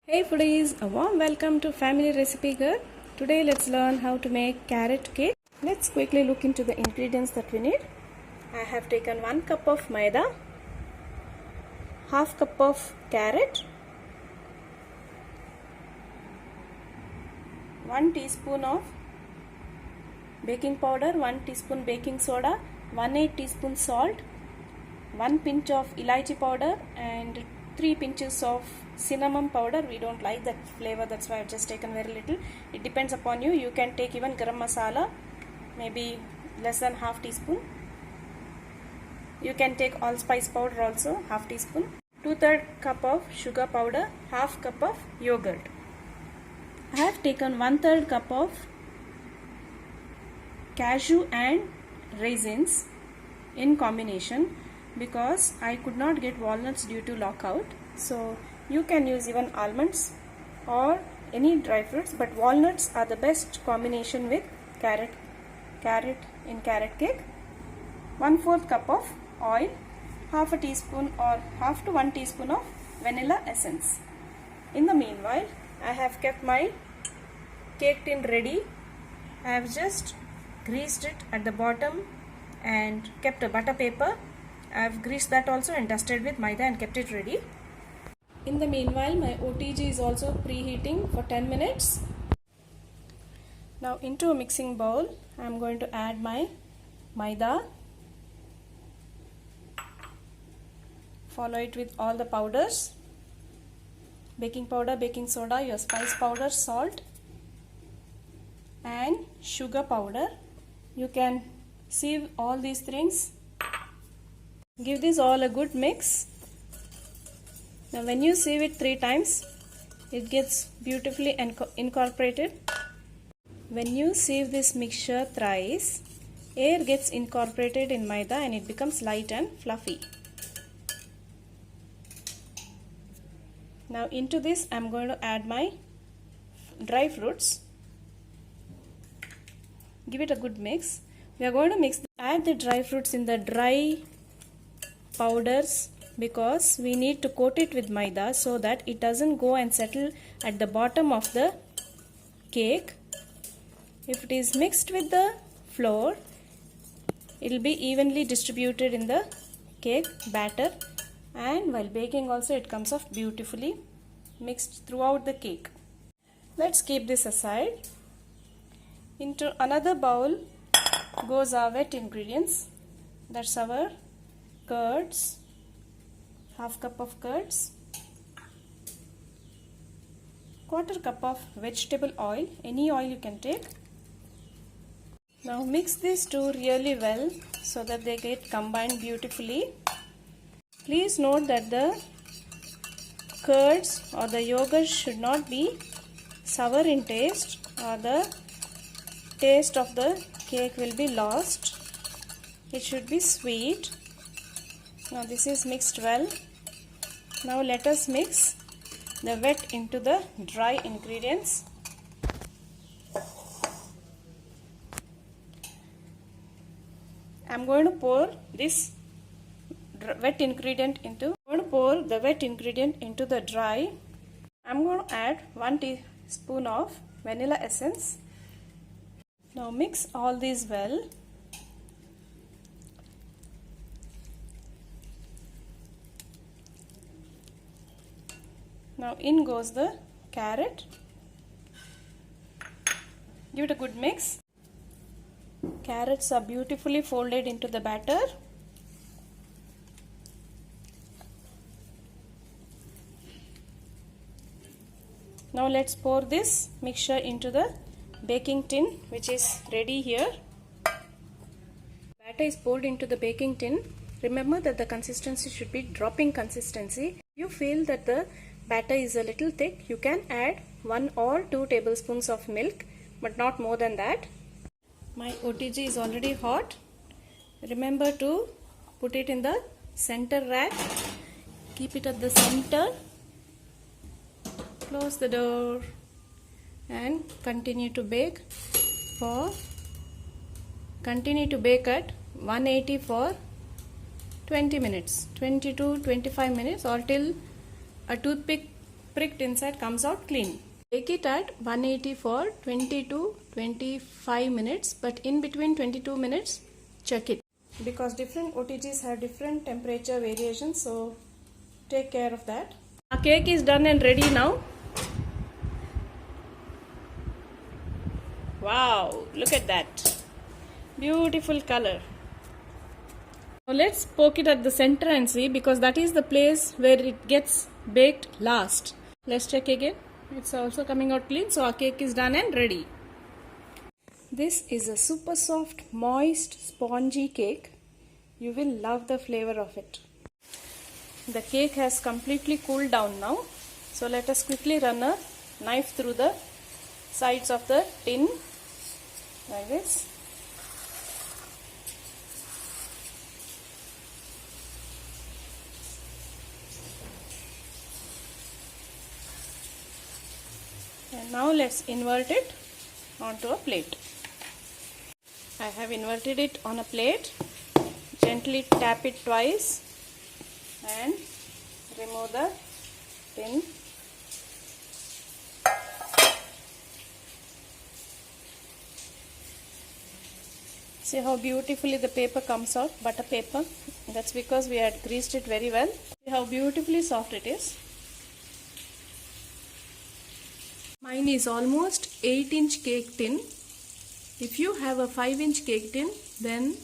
Hey foodies, a warm welcome to Family Recipe Girl. Today let's learn how to make carrot cake. Let's quickly look into the ingredients that we need. I have taken 1 cup of maida, half cup of carrot, 1 teaspoon of baking powder, 1 teaspoon baking soda, 1/8 teaspoon salt, 1 pinch of elaichi powder and 3 pinches of cinnamon powder. We don't like that flavor, that's why I've just taken very little. It depends upon you. You can take even garam masala, maybe less than half teaspoon. You can take allspice powder also, half teaspoon. 2/3 cup of sugar powder, half cup of yogurt. I have taken 1/3 cup of cashew and raisins in combination because I could not get walnuts due to lockout. So you can use even almonds or any dry fruits, but walnuts are the best combination with carrot in carrot cake. 1/4 cup of oil, half a teaspoon or half to 1 teaspoon of vanilla essence. In the meanwhile, I have kept my cake tin ready. I have just greased it at the bottom and kept a butter paper. I have greased that also and dusted with maida and kept it ready. In the meanwhile, my OTG is also preheating for 10 minutes. Now into a mixing bowl, I am going to add my maida. Follow it with all the powders. Baking powder, baking soda, your spice powder, salt and sugar powder. You can sieve all these things. Give this all a good mix. Now when you sieve it 3 times, it gets beautifully incorporated. When you sieve this mixture thrice, air gets incorporated in maida and it becomes light and fluffy. Now into this I am going to add my dry fruits. Give it a good mix. We are going to add the dry fruits in the dry powders because we need to coat it with maida so that it doesn't go and settle at the bottom of the cake. If it is mixed with the flour, it will be evenly distributed in the cake batter, and while baking also it comes off beautifully mixed throughout the cake. Let's keep this aside. Into another bowl goes our wet ingredients. That's our curds, half cup of curds, 1/4 cup of vegetable oil, any oil you can take. Now mix these two really well so that they get combined beautifully. Please note that the curds or the yogurt should not be sour in taste or the taste of the cake will be lost. It should be sweet. Now this is mixed well. Now let us mix the wet into the dry ingredients. I am going to pour this wet ingredient into the dry. I am going to add 1 teaspoon of vanilla essence. Now mix all these well. Now in goes the carrot. Give it a good mix. Carrots are beautifully folded into the batter. Now let's pour this mixture into the baking tin, which is ready here. Batter is poured into the baking tin. Remember that the consistency should be dropping consistency. If you feel that the batter is a little thick, you can add 1 or 2 tablespoons of milk, but not more than that. My OTG is already hot. Remember to put it in the center rack. Keep it at the center. Close the door and continue to bake at 180 for 20 minutes, 20 to 25 minutes, or till a toothpick pricked inside comes out clean. Bake it at 180 for 20 to 25 minutes, but in between 22 minutes check it, because different OTGs have different temperature variations, so take care of that. Our cake is done and ready now. Wow, look at that. Beautiful color. Now let's poke it at the center and see, because that is the place where it gets baked last. Let's check again. It's also coming out clean, so our cake is done and ready. This is a super soft, moist, spongy cake. You will love the flavor of it. The cake has completely cooled down now. So let us quickly run a knife through the sides of the tin like this. And now let's invert it onto a plate. I have inverted it on a plate. Gently tap it twice and remove the tin. See how beautifully the paper comes out, butter paper. That's because we had greased it very well. See how beautifully soft it is. Mine is almost 8-inch cake tin. If you have a 5-inch cake tin, then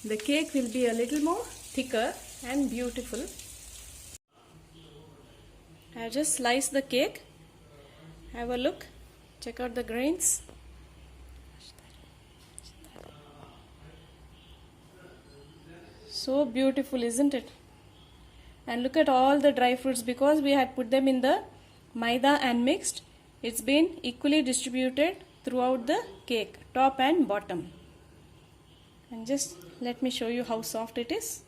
the cake will be a little more thicker and beautiful. I just sliced the cake. Have a look. Check out the grains. So beautiful, isn't it? And look at all the dry fruits, because we had put them in the maida and mixed. It's been equally distributed throughout the cake, top and bottom. And just let me show you how soft it is.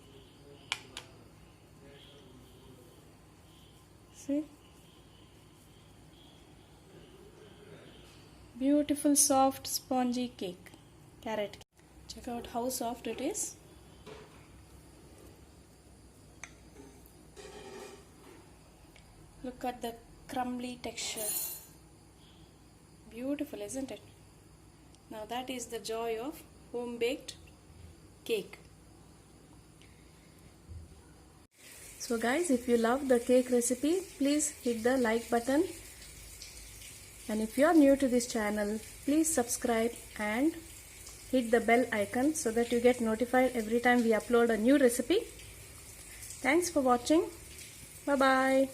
See? Beautiful, soft, spongy cake. Carrot cake. Check out how soft it is. Look at the crumbly texture. Beautiful, isn't it? Now that is the joy of home baked cake. So guys, if you love the cake recipe, please hit the like button. And if you are new to this channel, please subscribe and hit the bell icon so that you get notified every time we upload a new recipe. Thanks for watching. Bye bye.